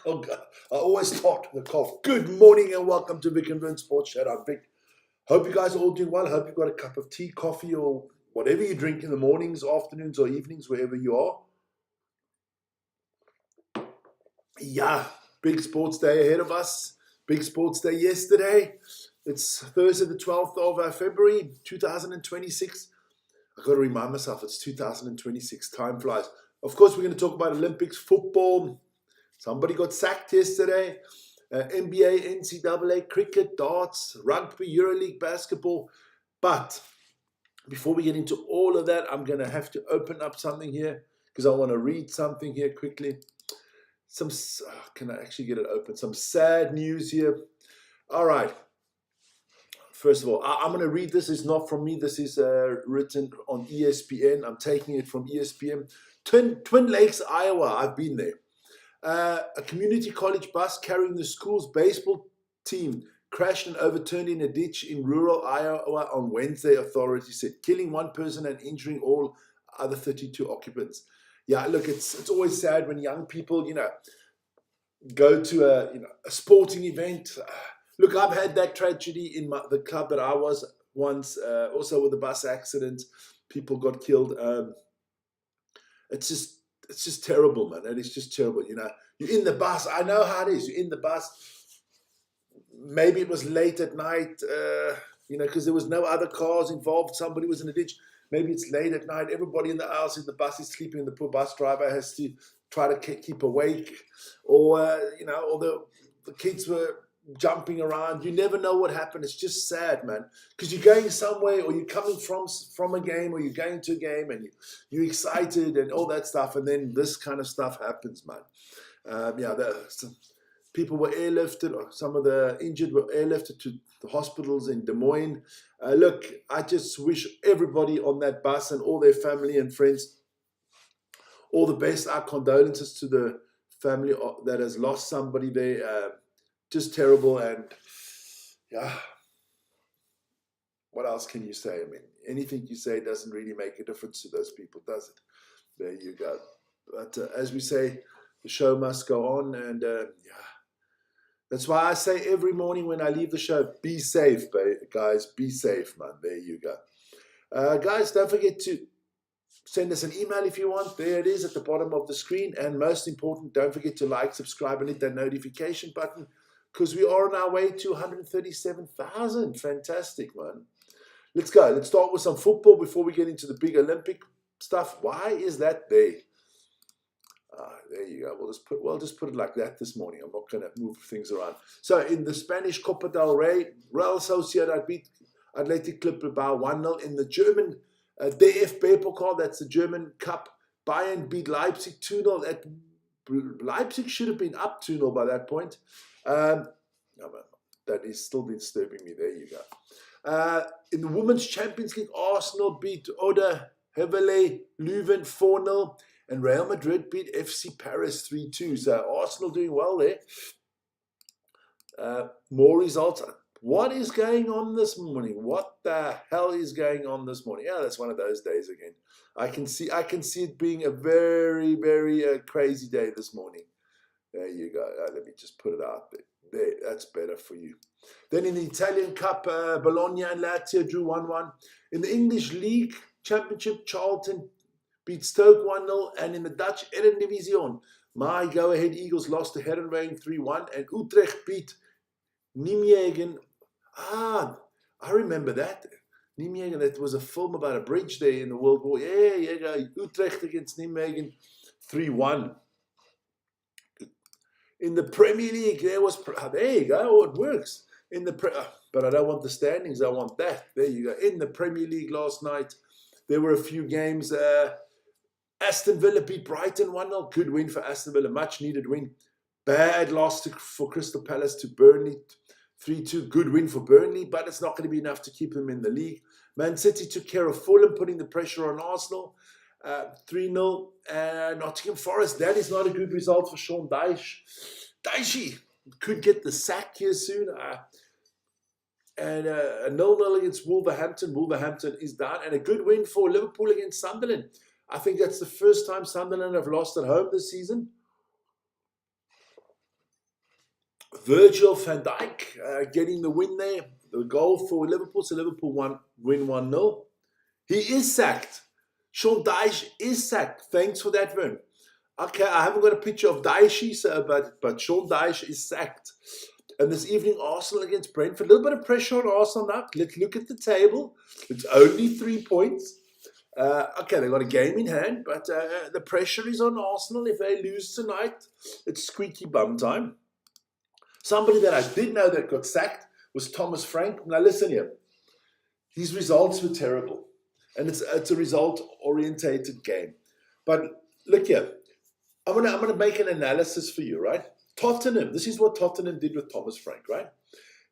Oh God. I always start with a cough. Good morning and welcome to Vic and Vin Sports Chat. I'm Vic. Hope you guys are all doing well. Hope you've got a cup of tea, coffee, or whatever you drink in the mornings, afternoons, or evenings, wherever you are. Yeah, big sports day ahead of us. Big sports day yesterday. It's Thursday, the 12th of February, 2026. I've got to remind myself it's 2026. Time flies. Of course, we're going to talk about Olympics, football. Somebody got sacked yesterday. NBA, NCAA, cricket, darts, rugby, EuroLeague, basketball. But before we get into all of that, I'm going to have to open up something here because I want to read something here quickly. Can I actually get it open? Some sad news here. All right. First of all, I'm going to read this. It's not from me. This is written on ESPN. I'm taking it from ESPN. Twin Lakes, Iowa. I've been there. A community college bus carrying the school's baseball team crashed and overturned in a ditch in rural Iowa on Wednesday, authorities said, killing one person and injuring all other 32 occupants. Yeah, look, it's always sad when young people, go to a sporting event. Look, I've had that tragedy in the club that I was once, also with the bus accident. People got killed. It's just terrible, man. And it's just terrible. You're in the bus. I know how it is. You're in the bus. Maybe it was late at night, because there was no other cars involved. Somebody was in a ditch. Maybe it's late at night. Everybody in the house in the bus is sleeping. The poor bus driver has to try to keep awake. Or the kids were jumping around. You never know what happened. It's just sad, man, because you're going somewhere, or you're coming from a game, or you're going to a game, and you're excited and all that stuff, and then this kind of stuff happens, man. People were airlifted, or some of the injured were airlifted to the hospitals in Des Moines. Look, I just wish everybody on that bus and all their family and friends all the best. Our condolences to the family that has lost somebody there. Just terrible. And yeah, what else can you say? I mean, anything you say doesn't really make a difference to those people, does it? There you go. But as we say, the show must go on. And that's why I say every morning when I leave the show, be safe, guys. Be safe, man. There you go. Guys, don't forget to send us an email if you want. There it is at the bottom of the screen. And most important, don't forget to like, subscribe, and hit that notification button, because we are on our way to 137,000. Fantastic, man. Let's go. Let's start with some football before we get into the big Olympic stuff. Why is that there? There you go. We'll just put it like that this morning. I'm not going to move things around. So in the Spanish Copa del Rey, Real Sociedad beat Athletic Club Bilbao 1-0. In the German DFB Pokal, that's the German Cup, Bayern beat Leipzig 2-0. Leipzig should have been up 2-0 by that point. That is still disturbing me. There you go. In the Women's Champions League, Arsenal beat Oda Heverlee Leuven 4-0. And Real Madrid beat FC Paris 3-2. So Arsenal doing well there. More results. What is going on this morning? What the hell is going on this morning? Yeah, that's one of those days again. I can see it being a very, very crazy day this morning. There you go. Let me just put it out there. There, that's better for you. Then in the Italian Cup, Bologna and Lazio drew 1-1. In the English League Championship, Charlton beat Stoke 1-0, and in the Dutch Eredivisie, my go-ahead Eagles lost to Herenveen 3-1, and Utrecht beat Nijmegen. I remember that. Nijmegen, that was a film about a bridge there in the World War. Yeah. Utrecht against Nijmegen 3-1. In the Premier League, there you go. Oh, it works. But I don't want the standings. I want that. There you go. In the Premier League last night, there were a few games. Aston Villa beat Brighton 1-0. Good win for Aston Villa. Much needed win. Bad loss for Crystal Palace to Burnley 3-2. Good win for Burnley, but it's not going to be enough to keep them in the league. Man City took care of Fulham, putting the pressure on Arsenal. 3-0. Nottingham Forest. That is not a good result for Sean Dyche. Dyche could get the sack here soon. And a 0-0 against Wolverhampton. Wolverhampton is down. And a good win for Liverpool against Sunderland. I think that's the first time Sunderland have lost at home this season. Virgil van Dijk getting the win there, the goal for Liverpool. So Liverpool win 1-0. He is sacked. Sean Dyche is sacked. Thanks for that, Vern. Okay, I haven't got a picture of Dyche, but Sean Dyche is sacked. And this evening, Arsenal against Brentford. A little bit of pressure on Arsenal now. Let's look at the table. It's only 3 points. Okay, they've got a game in hand, but the pressure is on Arsenal. If they lose tonight, it's squeaky bum time. Somebody that I did know that got sacked was Thomas Frank. Now listen here. His results were terrible. And it's a result-orientated game. But look here. I'm gonna make an analysis for you, right? Tottenham. This is what Tottenham did with Thomas Frank, right?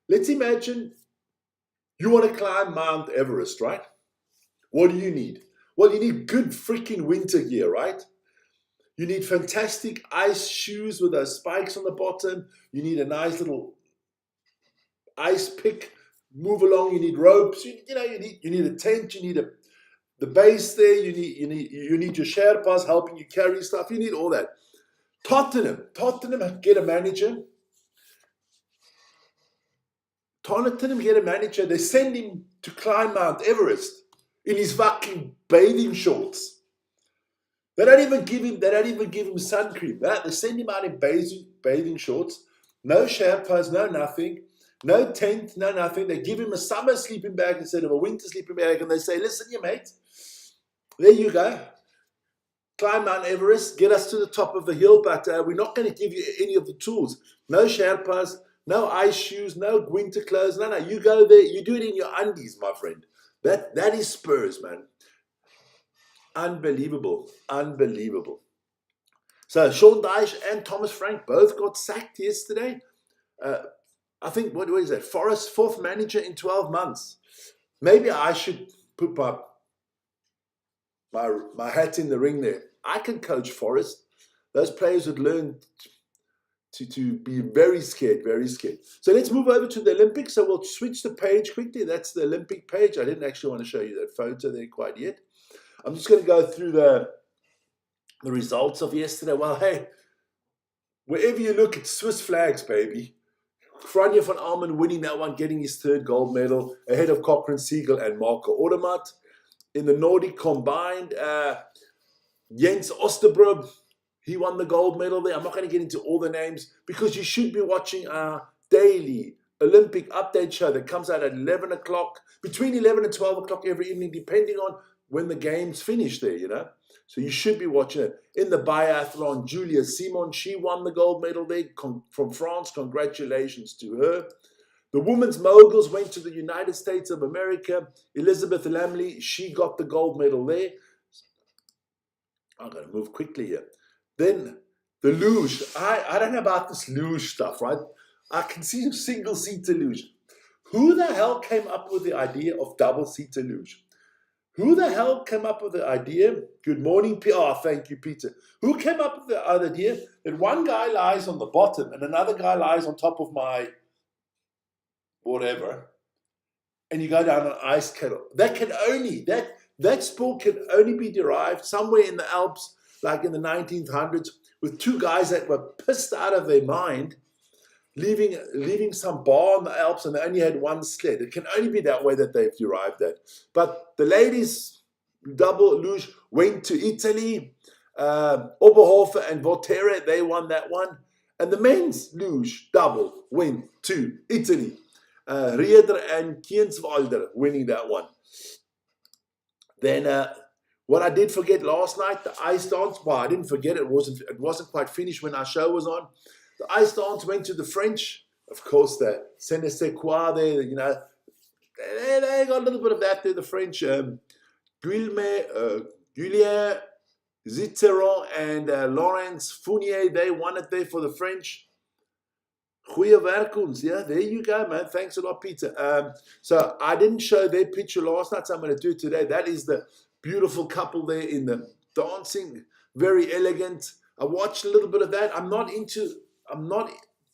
Let's imagine you want to climb Mount Everest, right? What do you need? Well, you need good freaking winter gear, right? You need fantastic ice shoes with those spikes on the bottom. You need a nice little ice pick. Move along. You need ropes. You need a tent. You need the base there. You need your Sherpas helping you carry stuff. You need all that. Tottenham get a manager. They send him to climb Mount Everest in his fucking bathing shorts. They don't even give him sun cream. They send him out in bathing shorts. No Sherpas, no nothing. No tent, no nothing. They give him a summer sleeping bag instead of a winter sleeping bag, and they say, listen, you mate, there you go. Climb Mount Everest, get us to the top of the hill, but we're not going to give you any of the tools. No Sherpas, no ice shoes, no winter clothes. No, you go there. You do it in your undies, my friend. That is Spurs, man. Unbelievable. So Sean Dyche and Thomas Frank both got sacked yesterday. I think, what is that? Forest's fourth manager in 12 months. Maybe I should put my hat in the ring there. I can coach Forest. Those players would learn to be very scared. So let's move over to the Olympics. So we'll switch the page quickly. That's the Olympic page. I didn't actually want to show you that photo there quite yet. I'm just going to go through the results of yesterday. Well, hey, wherever you look, it's Swiss flags, baby. Franja van Almen winning that one, getting his third gold medal ahead of Cochrane Siegel and Marco Odermatt. In the Nordic combined, Jens Osterbro, he won the gold medal there. I'm not going to get into all the names because you should be watching our daily Olympic update show that comes out at 11 o'clock, between 11 and 12 o'clock every evening, depending on when the games finish there, So you should be watching it. In the biathlon, Julia Simon, she won the gold medal there from France. Congratulations to her. The women's moguls went to the United States of America. Elizabeth Lamley, she got the gold medal there. I'm going to move quickly here. Then the luge. I don't know about this luge stuff, right? I can see a single-seater luge. Who the hell came up with the idea of double-seater luge? Who the hell came up with the idea? Good morning, Peter. Oh, thank you, Peter. Who came up with the idea that one guy lies on the bottom and another guy lies on top of my whatever, and you go down an ice kettle? That sport can only be derived somewhere in the Alps, like in the 1900s, with two guys that were pissed out of their mind, leaving some bar in the Alps, and they only had one sled. It can only be that way that they've derived that. But the ladies' double luge went to Italy. Oberhofer and Volterra, they won that one. And the men's luge double went to Italy. Rieder and Kienswalder winning that one. Then what I did forget last night, the ice dance. Well, I didn't forget it. It wasn't quite finished when our show was on. The ice dance went to the French. Of course, the Seine-Secois there, they got a little bit of that there, the French. Julien Zitteron and Laurence Fournier, they won it there for the French. Goeie werk, yeah, there you go, man. Thanks a lot, Peter. So I didn't show their picture last night, so I'm going to do it today. That is the beautiful couple there in the dancing, very elegant. I watched a little bit of that. I'm not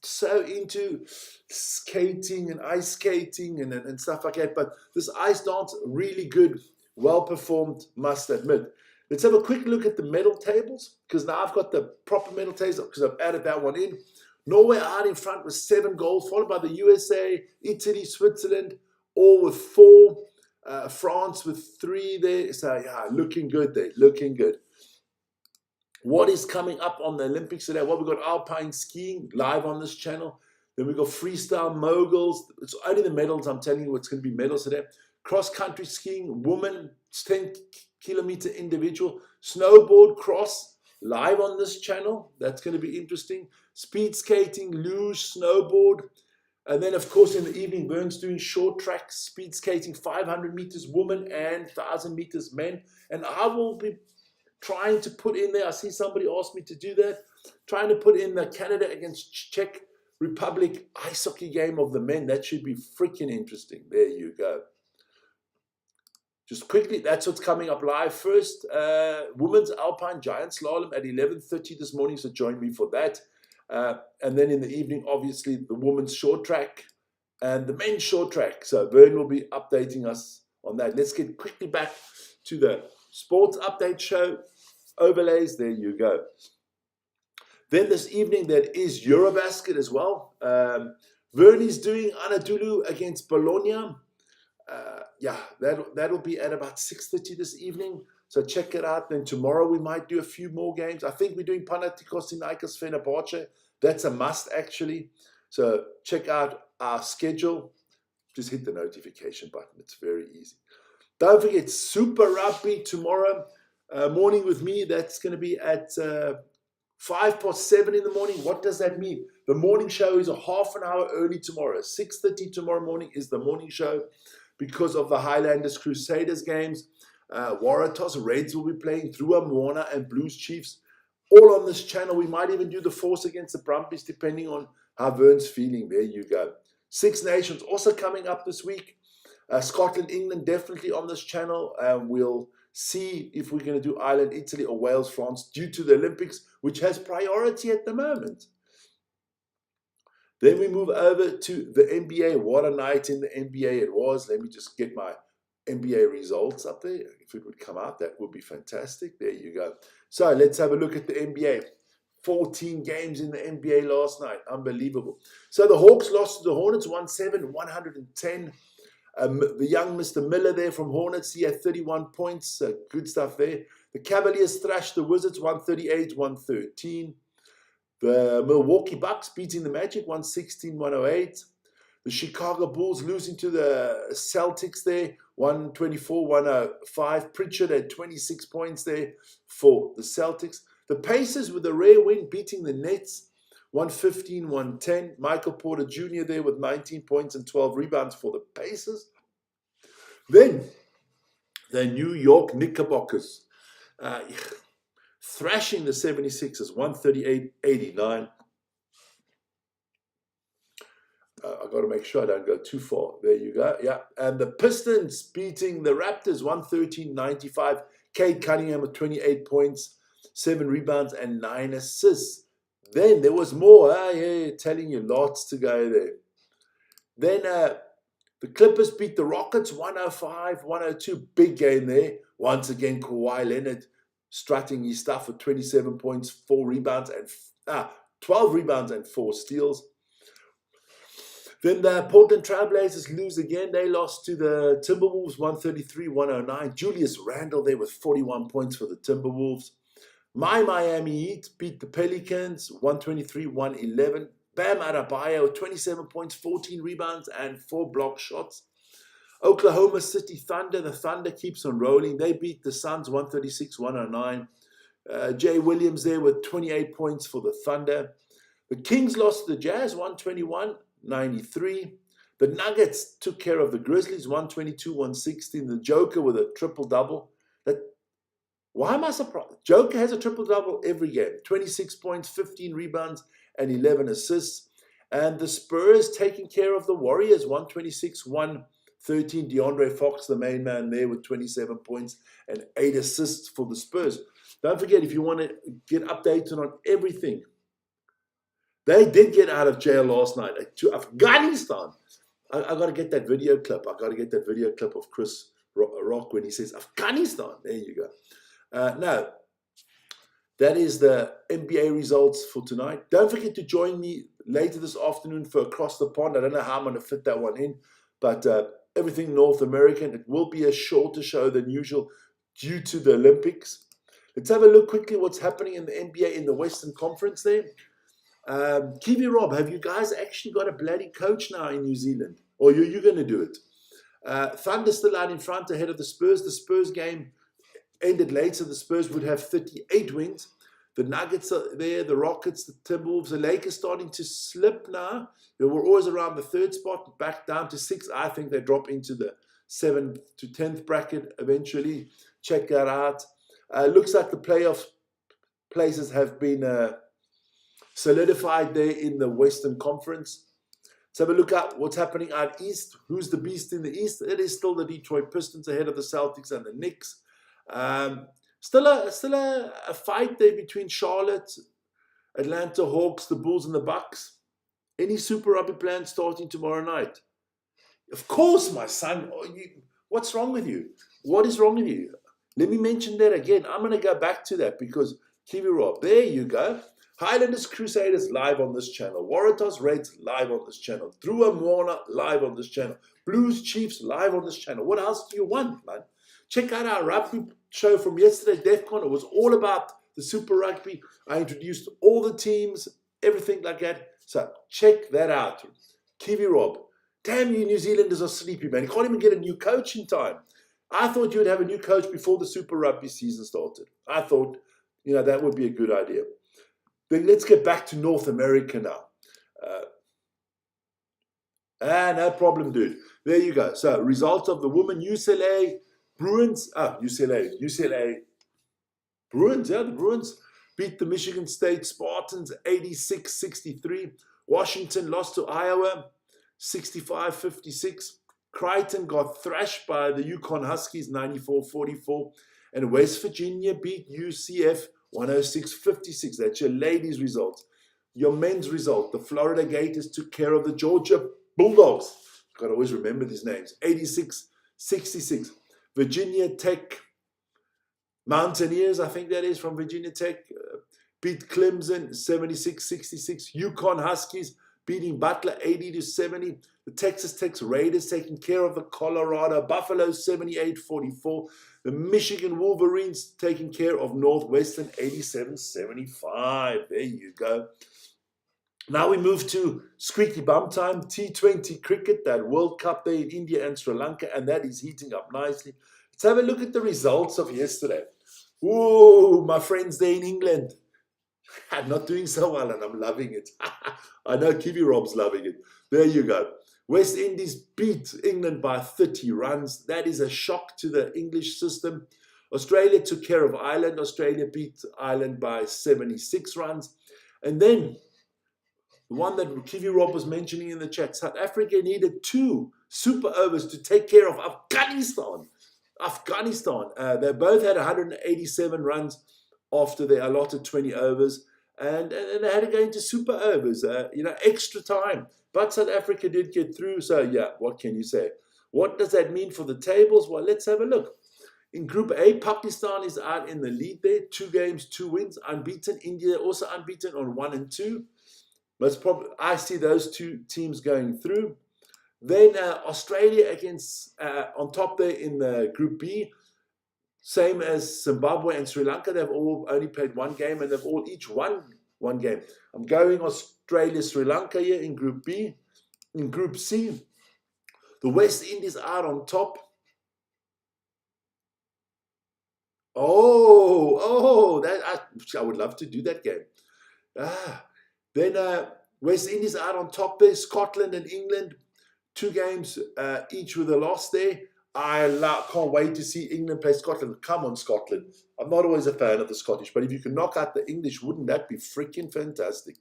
so into skating and ice skating and stuff like that, but this ice dance, really good, well performed, must admit. Let's have a quick look at the medal tables, because now I've got the proper medal tables because I've added that one in. Norway out in front with 7 goals, followed by the USA, Italy, Switzerland, all with 4. France with 3 there. So, yeah, looking good there, looking good. What is coming up on the Olympics today? Well, we've got alpine skiing live on this channel. Then we've got freestyle moguls. It's only the medals. I'm telling you what's going to be medals today. Cross-country skiing, women, 10-kilometer individual. Snowboard cross, live on this channel. That's going to be interesting. Speed skating, luge, snowboard. And then, of course, in the evening, Vern's doing short track, speed skating, 500 meters women and 1,000 meters men. And I will be trying to put in there, I see somebody asked me to do that, trying to put in the Canada against Czech Republic ice hockey game of the men. That should be freaking interesting. There you go. Just quickly, that's what's coming up live first. Women's Alpine Giant Slalom at 11:30 this morning, so join me for that. And then in the evening, obviously, the women's short track and the men's short track. So Vern will be updating us on that. Let's get quickly back to the sports update show overlays. There you go. Then this evening, there is Eurobasket as well. Vern is doing Anadolu against Bologna. Yeah, that'll be at about 6:30 this evening. So check it out. Then tomorrow we might do a few more games. I think we're doing Panathinaikos Fenerbahce. That's a must, actually. So check out our schedule. Just hit the notification button. It's very easy. Don't forget Super Rugby tomorrow morning with me. That's going to be at 7:05 in the morning. What does that mean? The morning show is a half an hour early tomorrow. 6:30 tomorrow morning is the morning show because of the Highlanders Crusaders games. Waratahs Reds will be playing through Moana and Blues Chiefs. All on this channel. We might even do the Force against the Brumbies depending on how Vern's feeling. There you go. Six Nations also coming up this week. Scotland, England definitely on this channel. We'll see if we're going to do Ireland, Italy or Wales, France due to the Olympics, which has priority at the moment. Then we move over to the NBA. What a night in the NBA it was. Let me just get my NBA results up there. If it would come out, that would be fantastic. There you go. So let's have a look at the NBA. 14 games in the NBA last night. Unbelievable. So the Hawks lost to the Hornets 107-110. The young Mr. Miller there from Hornets, he had 31 points. Good stuff there. The Cavaliers thrashed the Wizards 138-113. The Milwaukee Bucks beating the Magic 116-108. The Chicago Bulls losing to the Celtics there 124-105. Pritchard had 26 points there for the Celtics. The Pacers with a rare win beating the Nets 115-110. Michael Porter Jr. there with 19 points and 12 rebounds for the Pacers. Then the New York Knickerbockers thrashing the 76ers 138-89. I've got to make sure I don't go too far. There you go. Yeah. And the Pistons beating the Raptors 113-95. Cade Cunningham with 28 points, 7 rebounds, and 9 assists. Then there was more. Yeah, telling you lots to go there. Then the Clippers beat the Rockets 105-102. Big game there. Once again, Kawhi Leonard strutting his stuff with 27 points, 4 rebounds, and 12 rebounds and 4 steals. Then the Portland Trailblazers lose again. They lost to the Timberwolves 133-109. Julius Randle there with 41 points for the Timberwolves. My Miami Heat beat the Pelicans 123-111. Bam Adebayo with 27 points, 14 rebounds, and 4 block shots. Oklahoma City Thunder. The Thunder keeps on rolling. They beat the Suns 136-109. Jay Williams there with 28 points for the Thunder. The Kings lost to the Jazz 121-93. The Nuggets took care of the Grizzlies 122-116. The Joker with a triple-double. Why am I surprised? Joker has a triple-double every game. 26 points, 15 rebounds, and 11 assists. And the Spurs taking care of the Warriors 126-113. DeAndre Fox, the main man there with 27 points and 8 assists for the Spurs. Don't forget, if you want to get updated on everything, they did get out of jail last night to Afghanistan. I got to get that video clip. I got to get that video clip of Chris Rock when he says Afghanistan. There you go. Now, that is the NBA results for tonight. Don't forget to join me later this afternoon for Across the Pond. I don't know how I'm going to fit that one in, but everything North American. It will be a shorter show than usual due to the Olympics. Let's have a look quickly what's happening in the NBA in the Western Conference there. Kiwi Rob, have you guys actually got a bloody coach now in New Zealand? Or are you going to do it? Thunder still out in front ahead of the Spurs. The Spurs game ended late, so the Spurs would have 38 wins. The Nuggets are there, the Rockets, the Timberwolves, the Lakers starting to slip now. They were always around the third spot, back down to 6. I think they drop into the 7th to 10th bracket eventually. Check that out. Looks like the playoff places have been solidified there in the Western Conference. Let's have a look at what's happening out east. Who's the beast in the east? It is still the Detroit Pistons ahead of the Celtics and the Knicks. Still a fight there between Charlotte, Atlanta Hawks, the Bulls, and the Bucks. Any Super Rugby plans starting tomorrow night? Of course, my son. What's wrong with you? What is wrong with you? Let me mention that again. I'm going to go back to that because Kiwi Rob, there you go. Highlanders Crusaders live on this channel. Waratahs Reds live on this channel. Drua Moana live on this channel. Blues Chiefs live on this channel. What else do you want, man? Check out our rugby show from yesterday, DEFCON. It was all about the Super Rugby. I introduced all the teams, everything like that. So check that out. Kiwi Rob. Damn, you New Zealanders are sleepy, man. You can't even get a new coach in time. I thought you would have a new coach before the Super Rugby season started. I thought, that would be a good idea. Then let's get back to North America now. No problem, dude. There you go. So, results of the women, UCLA Bruins. UCLA Bruins, the Bruins beat the Michigan State Spartans 86-63. Washington lost to Iowa 65-56. Crichton got thrashed by the Yukon Huskies 94-44. And West Virginia beat UCF 106-56. That's your ladies' result. Your men's result. The Florida Gators took care of the Georgia Bulldogs. You've got to always remember these names. 86-66. Virginia Tech Mountaineers, I think that is from Virginia Tech, beat Clemson 76-66. Yukon Huskies beating Butler 80-70. The Texas Tech Raiders taking care of the Colorado Buffaloes 78-44. The Michigan Wolverines taking care of Northwestern 87-75. There you go. Now we move to squeaky bum time, T20 cricket, that World Cup there in India and Sri Lanka, and that is heating up nicely. Let's have a look at the results of yesterday. Whoa, my friends there in England. I'm not doing so well and I'm loving it. I know Kiwi Rob's loving it. There you go. West Indies beat England by 30 runs. That is a shock to the English system. Australia took care of Ireland. Australia beat Ireland by 76 runs. And then the one that Kiwi Rob was mentioning in the chat, South Africa needed 2 super overs to take care of Afghanistan. They both had 187 runs after they allotted 20 overs. And they had to go into super overs, extra time. But South Africa did get through. So, yeah, what can you say? What does that mean for the tables? Well, let's have a look. In Group A, Pakistan is out in the lead there. 2 games, 2 wins, unbeaten. India also unbeaten on 1 and 2. I see those 2 teams going through. Then Australia against on top there in the Group B. Same as Zimbabwe and Sri Lanka. They've all only played 1 game and they've all each won 1 game. I'm going Australia, Sri Lanka here in Group B. In Group C, the West Indies are on top. I would love to do that game. Then West Indies are on top there. Scotland and England, 2 games each with a loss there. I can't wait to see England play Scotland. Come on, Scotland. I'm not always a fan of the Scottish, but if you can knock out the English, wouldn't that be freaking fantastic?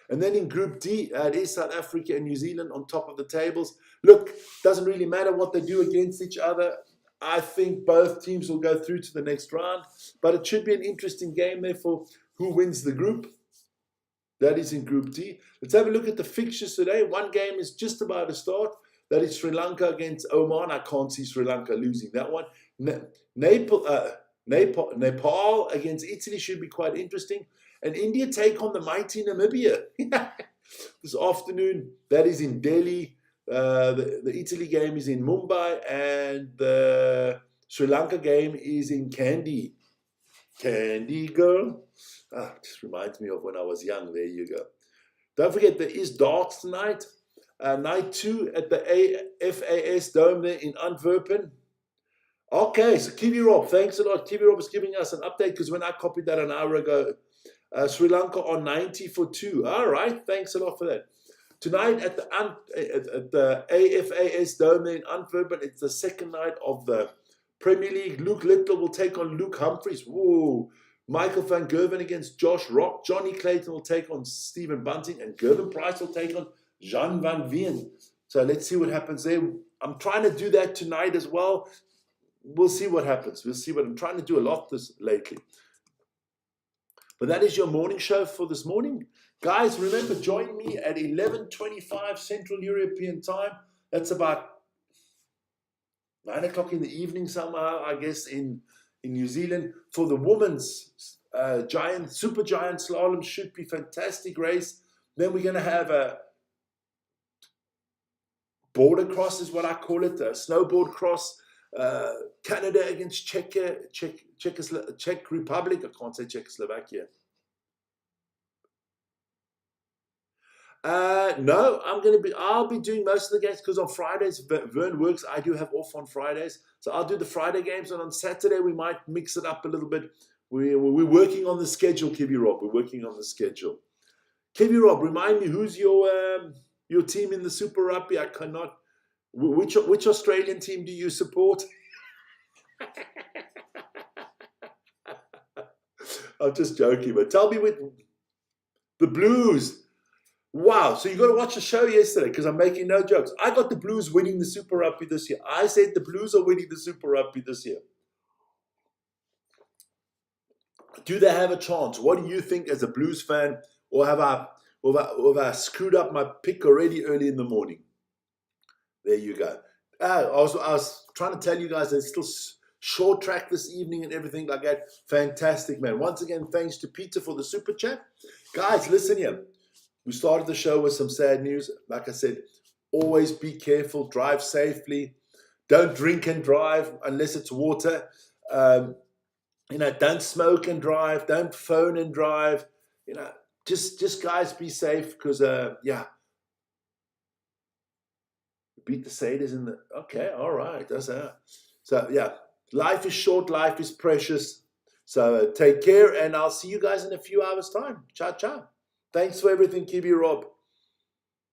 And then in Group D, it is South Africa and New Zealand on top of the tables. Look, doesn't really matter what they do against each other. I think both teams will go through to the next round, but it should be an interesting game there for who wins the group. That is in Group D. Let's have a look at the fixtures today. 1 game is just about to start. That is Sri Lanka against Oman. I can't see Sri Lanka losing that one. Nepal, Nepal against Italy should be quite interesting. And India take on the mighty Namibia this afternoon. That is in Delhi. The Italy game is in Mumbai, and the Sri Lanka game is in Kandy. Candy girl. Just reminds me of when I was young. There you go. Don't forget, there is darts tonight. Night 2 at the FAS Dome there in Antwerpen. Okay, so Kiwi Rob, thanks a lot. Kiwi Rob is giving us an update because when I copied that an hour ago, Sri Lanka on 90 for 2. All right, thanks a lot for that. Tonight at the AFAS Dome in Antwerpen, it's the second night of the Premier League. Luke Little will take on Luke Humphries. Whoa. Michael van Gerven against Josh Rock. Johnny Clayton will take on Stephen Bunting, and Gervin Price will take on Jean Van Veen. So let's see what happens there. I'm trying to do that tonight as well. We'll see what happens. We'll see what I'm trying to do a lot this lately. But that is your morning show for this morning. Guys, remember, join me at 11:25 Central European Time. That's about 9 o'clock in the evening somehow, I guess, in New Zealand for the women's super giant slalom. Should be fantastic race. Then we're going to have a border cross is what I call it, a snowboard cross. Canada against Czech Republic. I can't say Czechoslovakia. No, I'll be doing most of the games because on Fridays, Vern works. I do have off on Fridays. So I'll do the Friday games, and on Saturday, we might mix it up a little bit. We're working on the schedule, Kiwi Rob. We're working on the schedule. Kiwi Rob, remind me, who's your team in the Super Rugby? I cannot. Which Australian team do you support? I'm just joking, but tell me with the Blues. Wow, so you got to watch the show yesterday because I'm making no jokes. I got the Blues winning the Super Rugby this year. I said the Blues are winning the Super Rugby this year. Do they have a chance? What do you think as a Blues fan? Or have I screwed up my pick already early in the morning? There you go. I was trying to tell you guys there's still short track this evening and everything like that. Fantastic, man. Once again, thanks to Peter for the super chat. Guys, listen here. We started the show with some sad news. Like I said, always be careful. Drive safely. Don't drink and drive unless it's water. Don't smoke and drive. Don't phone and drive. Just guys, be safe because, beat the Satyrs in the... Okay, all right. So, yeah, life is short. Life is precious. So take care, and I'll see you guys in a few hours' time. Ciao, ciao. Thanks for everything, Kiwi Rob.